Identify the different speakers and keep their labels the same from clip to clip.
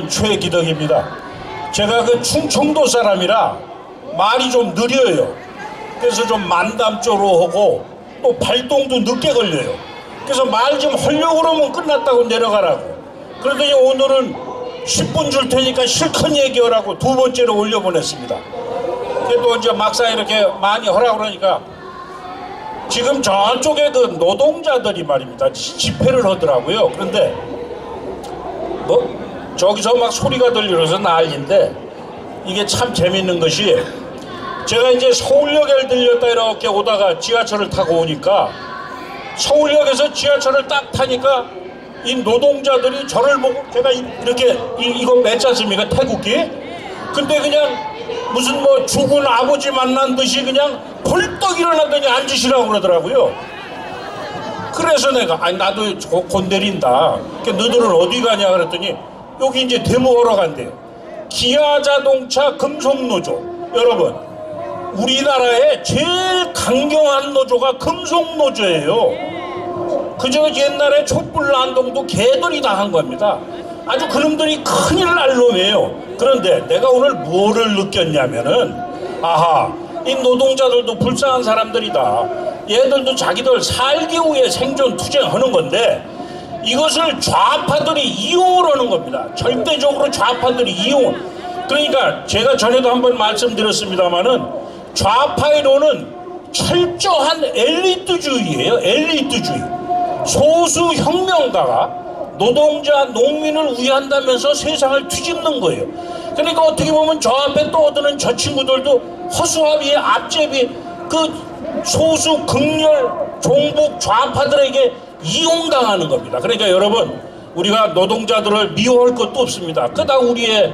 Speaker 1: 최기덕입니다. 제가 그 충청도 사람이라 말이 좀 느려요. 그래서 좀 만담조로 하고 또 발동도 늦게 걸려요. 그래서 말 좀 하려고 그러면 끝났다고 내려가라고. 그러더니 오늘은 10분 줄 테니까 실컷 얘기하라고 두 번째로 올려보냈습니다. 그래도 이제 막상 이렇게 많이 하라고 그러니까 지금 저쪽에 그 노동자들이 말입니다. 집회를 하더라고요. 그런데 뭐 저기서 막 소리가 들리면서 난리인데 이게 참 재밌는 것이 제가 이제 서울역에 들렸다 이렇게 오다가 지하철을 타고 오니까 서울역에서 지하철을 딱 타니까 이 노동자들이 저를 보고 제가 이렇게 이거 맺지 않습니까? 태국기. 근데 그냥 무슨 뭐 죽은 아버지 만난 듯이 그냥 벌떡 일어나더니 앉으시라고 그러더라고요. 그래서 내가 아니 나도 곧 내린다. 너희들은 어디 가냐 그랬더니 여기 이제 데모하러 간대요. 기아자동차 금속노조. 여러분 우리나라에 제일 강경한 노조가 금속노조예요. 그저 옛날에 촛불난동도 개들이 다 한 겁니다. 아주 그놈들이 큰일 날 놈이에요. 그런데 내가 오늘 뭐를 느꼈냐면은 아하 이 노동자들도 불쌍한 사람들이다. 얘들도 자기들 살기 위해 생존 투쟁하는 건데 이것을 좌파들이 이용을 하는 겁니다. 절대적으로 좌파들이 이용. 그러니까 제가 전에도 한번 말씀드렸습니다마는 좌파이론은 철저한 엘리트주의예요. 엘리트주의. 소수 혁명가가 노동자, 농민을 위한다면서 세상을 뒤집는 거예요. 그러니까 어떻게 보면 저 앞에 떠오르는 저 친구들도 허수아비의 앞제비 그 소수 극렬 종북 좌파들에게 이용당하는 겁니다. 그러니까 여러분 우리가 노동자들을 미워할 것도 없습니다. 그다 우리의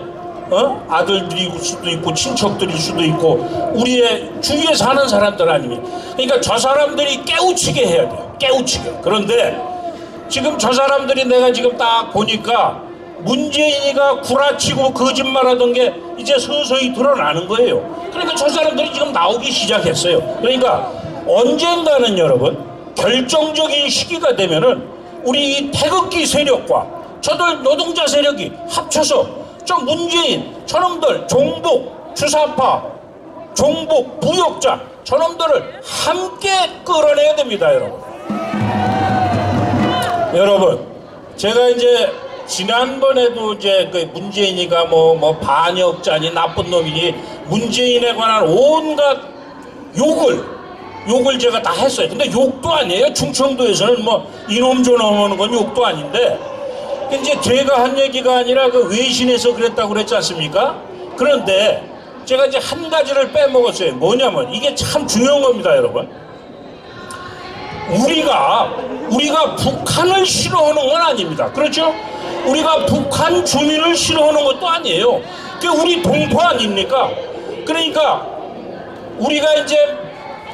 Speaker 1: 아들들일 수도 있고 친척들일 수도 있고 우리의 주위에 사는 사람들 아닙니까? 그러니까 저 사람들이 깨우치게 해야 돼요. 깨우치게. 그런데 지금 저 사람들이 내가 지금 딱 보니까 문재인이가 구라치고 거짓말하던 게 이제 서서히 드러나는 거예요. 그러니까 저 사람들이 지금 나오기 시작했어요. 그러니까 언젠가는 여러분 결정적인 시기가 되면은 우리 이 태극기 세력과 저들 노동자 세력이 합쳐서 저 문재인 저놈들 종북 주사파 종북 부역자 저놈들을 함께 끌어내야 됩니다. 여러분 제가 이제 지난번에도 이제 그 문재인이가 뭐 반역자니 나쁜 놈이니 문재인에 관한 온갖 욕을 제가 다 했어요. 근데 욕도 아니에요. 충청도에서는 뭐 이놈 저놈 하는 건 욕도 아닌데 이제 제가 한 얘기가 아니라 그 외신에서 그랬다고 그랬지 않습니까? 그런데 제가 이제 한 가지를 빼먹었어요. 뭐냐면 이게 참 중요한 겁니다, 여러분. 우리가 북한을 싫어하는 건 아닙니다. 그렇죠? 우리가 북한 주민을 싫어하는 것도 아니에요. 그게 우리 동포 아닙니까? 그러니까 우리가 이제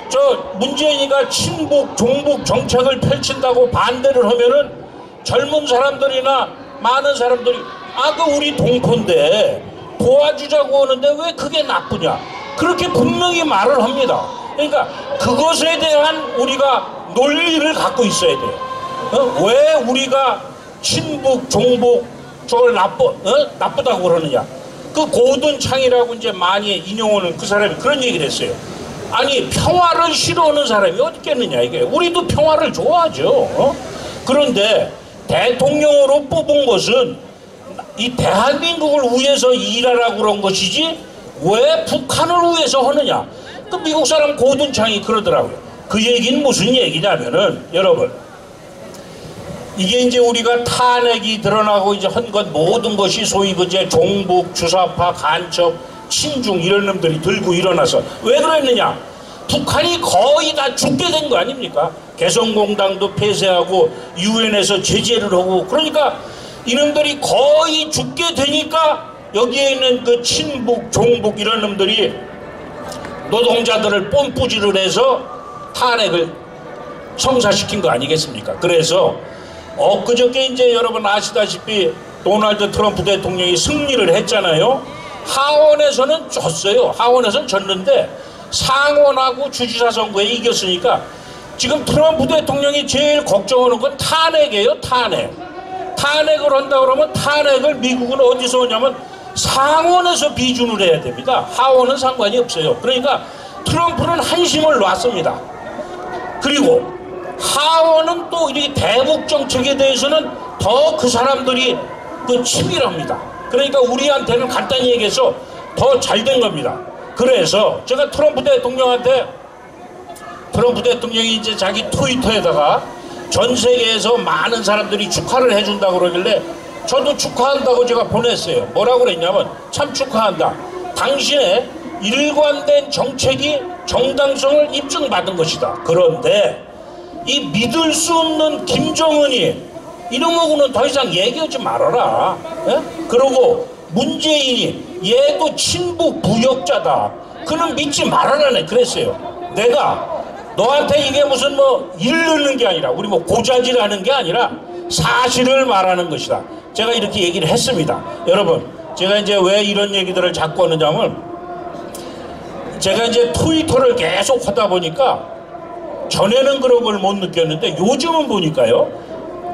Speaker 1: 저 문재인이가 친북 종북 정책을 펼친다고 반대를 하면은 젊은 사람들이나 많은 사람들이 그 우리 동포인데 도와주자고 하는데 왜 그게 나쁘냐 그렇게 분명히 말을 합니다. 그러니까 그것에 대한 우리가 논리를 갖고 있어야 돼요. 왜 우리가 친북 종북 저걸 나쁘다고 그러느냐. 그 고든창이라고 이제 많이 인용하는 그 사람이 그런 얘기를 했어요. 아니 평화를 싫어하는 사람이 어디 있겠느냐 이게. 우리도 평화를 좋아하죠. 그런데 대통령으로 뽑은 것은 이 대한민국을 위해서 일하라고 그런 것이지 왜 북한을 위해서 하느냐. 그 미국 사람 고든창이 그러더라고요. 그 얘기는 무슨 얘기냐면은 여러분 이게 이제 우리가 탄핵이 드러나고 이제 한 것 모든 것이 소위 그제 종북 주사파 간첩 친중 이런 놈들이 들고 일어나서 왜 그랬느냐. 북한이 거의 다 죽게 된 거 아닙니까? 개성공단도 폐쇄하고 유엔에서 제재를 하고 그러니까 이놈들이 거의 죽게 되니까 여기에 있는 그 친북 종북 이런 놈들이 노동자들을 뽐뿌질을 해서 탄핵을 성사시킨 거 아니겠습니까? 그래서 엊그저께 이제 여러분 아시다시피 도널드 트럼프 대통령이 승리를 했잖아요. 하원에서는 졌어요. 하원에서는 졌는데 상원하고 주지사 선거에 이겼으니까 지금 트럼프 대통령이 제일 걱정하는 건 탄핵이에요. 탄핵. 탄핵을 한다 그러면 탄핵을 미국은 어디서 오냐면 상원에서 비준을 해야 됩니다. 하원은 상관이 없어요. 그러니까 트럼프는 한심을 놨습니다. 그리고 하원은 또 이렇게 대북 정책에 대해서는 더 그 사람들이 그 치밀합니다. 그러니까 우리한테는 간단히 얘기해서 더 잘 된 겁니다. 그래서 제가 트럼프 대통령이 이제 자기 트위터에다가 전 세계에서 많은 사람들이 축하를 해준다고 그러길래 저도 축하한다고 제가 보냈어요. 뭐라고 그랬냐면 참 축하한다. 당신의 일관된 정책이 정당성을 입증받은 것이다. 그런데 이 믿을 수 없는 김정은이 이놈하고는 더 이상 얘기하지 말아라. 예? 그리고 문재인이 얘도 친북 부역자다. 그는 믿지 말아라네. 그랬어요. 내가 너한테 이게 무슨 뭐 일르는 게 아니라 우리 뭐 고자질하는 게 아니라 사실을 말하는 것이다. 제가 이렇게 얘기를 했습니다. 여러분, 제가 이제 왜 이런 얘기들을 자꾸 하느냐면 제가 이제 트위터를 계속 하다 보니까 전에는 그런 걸 못 느꼈는데 요즘은 보니까요.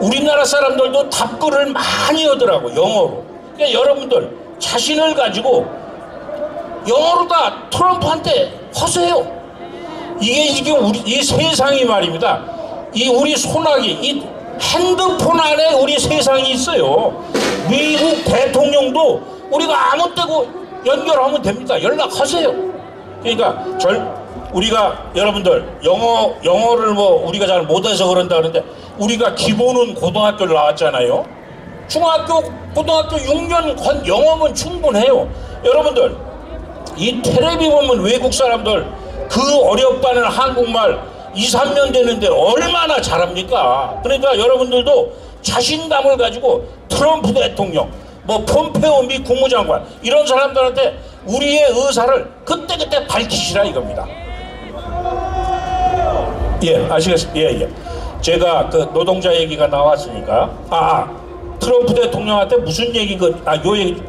Speaker 1: 우리나라 사람들도 답글을 많이 하더라고, 영어로. 그러니까 여러분들 자신을 가지고 영어로 다 트럼프한테 허세요. 이게 이 세상이 말입니다. 이 우리 소나기, 이 핸드폰 안에 우리 세상이 있어요. 미국 대통령도 우리가 아무 때고 연결하면 됩니다. 연락하세요. 그러니까 우리가 여러분들 영어를 뭐 우리가 잘 못해서 그런다 그러는데 우리가 기본은 고등학교를 나왔잖아요. 중학교, 고등학교 6년 영어면 충분해요. 여러분들 이 텔레비 보면 외국 사람들 그 어렵다는 한국말 2, 3년 되는데 얼마나 잘합니까? 그러니까 여러분들도 자신감을 가지고 트럼프 대통령, 뭐 폼페오 미 국무장관 이런 사람들한테 우리의 의사를 그때그때 밝히시라 이겁니다. 예, 아시겠습니까? 예. 제가 그 노동자 얘기가 나왔으니까 트럼프 대통령한테 무슨 얘기가 요 얘기.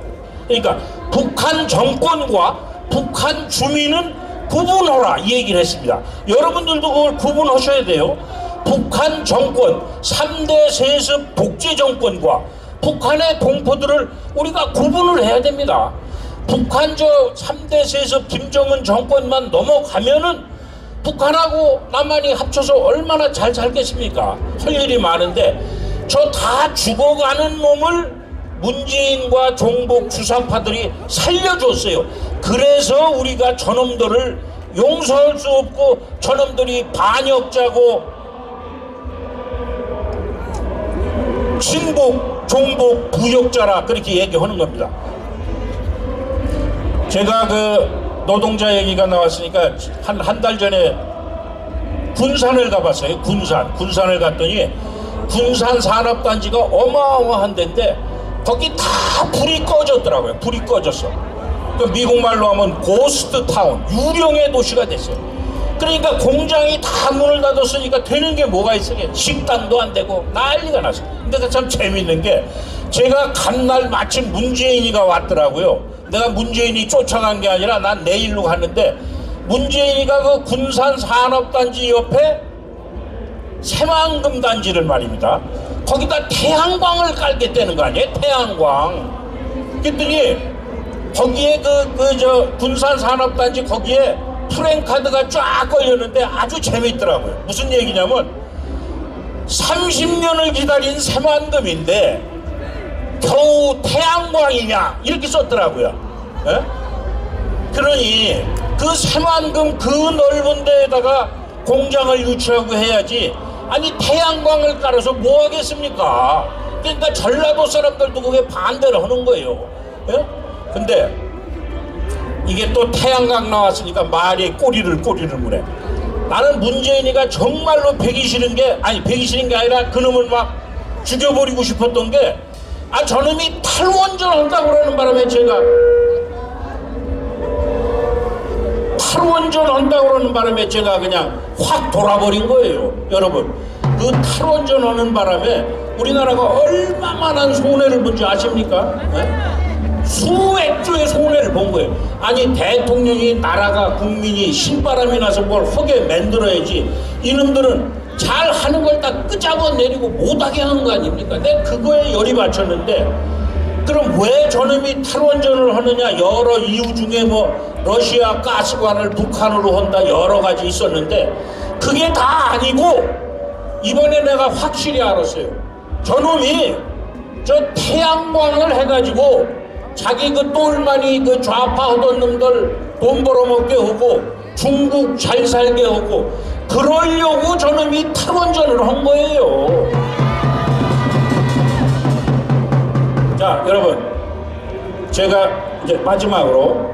Speaker 1: 그러니까 북한 정권과 북한 주민은 구분하라 이 얘기를 했습니다. 여러분들도 그걸 구분하셔야 돼요. 북한 정권 3대 세습 독재 정권과 북한의 동포들을 우리가 구분을 해야 됩니다. 북한 3대 세습 김정은 정권만 넘어가면은 북한하고 남한이 합쳐서 얼마나 잘 살겠습니까? 할 일이 많은데 저 다 죽어가는 놈을 문재인과 종북 주사파들이 살려줬어요. 그래서 우리가 저놈들을 용서할 수 없고 저놈들이 반역자고 친북, 종북, 부역자라 그렇게 얘기하는 겁니다. 제가 그 노동자 얘기가 나왔으니까 한 달 전에 군산을 가봤어요. 군산을 갔더니 군산 산업단지가 어마어마한 데인데 거기 다 불이 꺼졌더라고요. 불이 꺼졌어. 그러니까 미국말로 하면 고스트 타운, 유령의 도시가 됐어요. 그러니까 공장이 다 문을 닫았으니까 되는 게 뭐가 있어요? 식당도 안 되고 난리가 났어요. 근데 참 재밌는 게 제가 간 날 마침 문재인이가 왔더라고요. 내가 문재인이 쫓아간 게 아니라 난 내일로 갔는데 문재인이가 그 군산 산업단지 옆에 새만금 단지를 말입니다. 거기다 태양광을 깔겠다는 거 아니에요? 태양광. 그랬더니 거기에 군산 산업단지 거기에 프랜카드가 쫙 걸렸는데 아주 재밌더라고요. 무슨 얘기냐면 30년을 기다린 새만금인데 겨우 태양광이냐 이렇게 썼더라고요. 예? 그러니 그 새만금 그 넓은 데에다가 공장을 유치하고 해야지 아니 태양광을 깔아서 뭐 하겠습니까? 그러니까 전라도 사람들도 그게 반대를 하는 거예요. 예? 근데 이게 또 태양광 나왔으니까 말이 꼬리를 무네. 나는 문재인이가 정말로 배기 싫은 게 아니라 그놈을 막 죽여버리고 싶었던 게 저놈이 탈원전 한다고 그러는 바람에 제가 그냥 확 돌아버린 거예요. 여러분 그 탈원전 하는 바람에 우리나라가 얼마만한 손해를 본지 아십니까? 네? 수액조의 손해를 본 거예요. 아니 대통령이 나라가 국민이 신바람이 나서 뭘 하게 만들어야지 이놈들은 잘 하는 걸 다 끄잡아 내리고 못하게 하는 거 아닙니까? 내가 그거에 열이 받쳤는데, 그럼 왜 저놈이 탈원전을 하느냐? 여러 이유 중에 뭐 러시아 가스관을 북한으로 한다 여러 가지 있었는데, 그게 다 아니고 이번에 내가 확실히 알았어요. 저놈이 저 태양광을 해가지고 자기 그 똘마니 그 좌파하던 놈들 돈 벌어먹게 하고 중국 잘 살게 하고 그러려고 저놈이 탈원전을 한 거예요. 자, 여러분, 제가 이제 마지막으로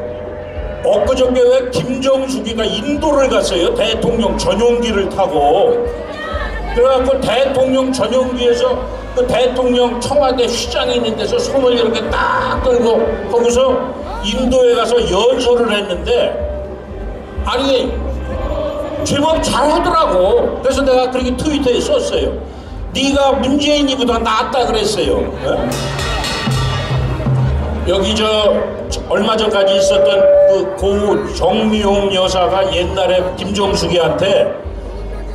Speaker 1: 엊그저께 왜 김정숙이가 인도를 갔어요. 대통령 전용기를 타고. 그래갖고 대통령 전용기에서 그 대통령 청와대 휘장이 있는 데서 손을 이렇게 딱 들고 거기서 인도에 가서 연설을 했는데, 아니 제법 잘하더라고. 그래서 내가 그렇게 트위터에 썼어요. 네가 문재인이보다 낫다 그랬어요. 네? 여기 저 얼마 전까지 있었던 그 고 정미용 여사가 옛날에 김정숙이한테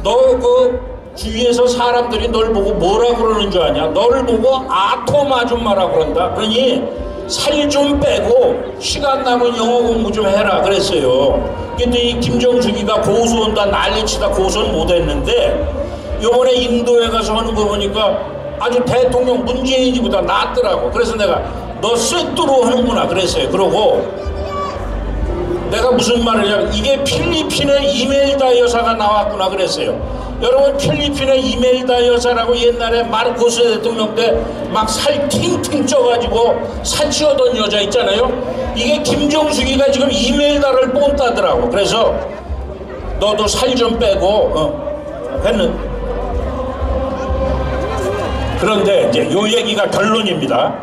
Speaker 1: 너 그 주위에서 사람들이 널 보고 뭐라 그러는 줄 아냐? 너를 보고 아톰 아줌마라 그런다. 그러니 살 좀 빼고 시간 남은 영어 공부 좀 해라 그랬어요. 근데 이 김정숙이가 고소한다 난리치다 고소는 못했는데 요번에 인도에 가서 하는 거 보니까 아주 대통령 문재인이보다 낫더라고. 그래서 내가 너 쇠뚜로 하는구나 그랬어요. 그러고 내가 무슨 말을 하냐면 이게 필리핀의 이멜다 여사가 나왔구나 그랬어요. 여러분, 필리핀의 이멜다 여사라고 옛날에 마르코스 대통령 때 막 살 팅팅 쪄가지고 사치하던 여자 있잖아요. 이게 김정숙이가 지금 이멜다를 뽐따더라고. 그래서 너도 살 좀 빼고 했는. 그런데 이제 요 얘기가 결론입니다.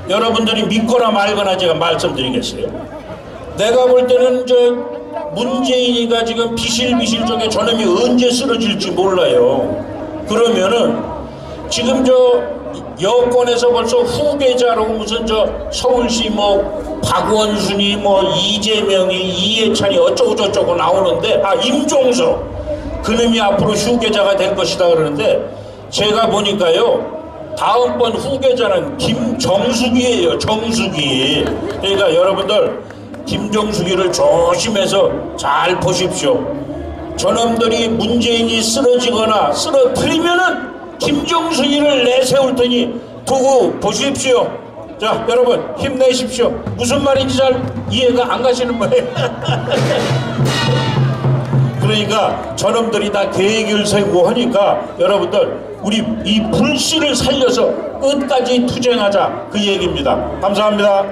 Speaker 1: 여러분들이 믿거나 말거나 제가 말씀드리겠어요. 내가 볼 때는 저 문재인이가 지금 비실비실 쪽에 저놈이 언제 쓰러질지 몰라요. 그러면은 지금 저 여권에서 벌써 후계자로 무슨 저 서울시 뭐 박원순이 뭐 이재명이 이해찬이 어쩌고 저쩌고 나오는데, 아 임종석 그놈이 앞으로 후계자가 될 것이다 그러는데, 제가 보니까요 다음번 후계자는 김정숙이에요. 정숙이. 그러니까 여러분들 김정숙이를 조심해서 잘 보십시오. 저놈들이 문재인이 쓰러지거나 쓰러뜨리면은 김정숙이를 내세울 테니 두고 보십시오. 자, 여러분 힘내십시오. 무슨 말인지 잘 이해가 안 가시는 거예요. 그러니까 저놈들이 다 계획을 세우고 하니까 여러분들 우리 이 불씨를 살려서 끝까지 투쟁하자 그 얘기입니다. 감사합니다.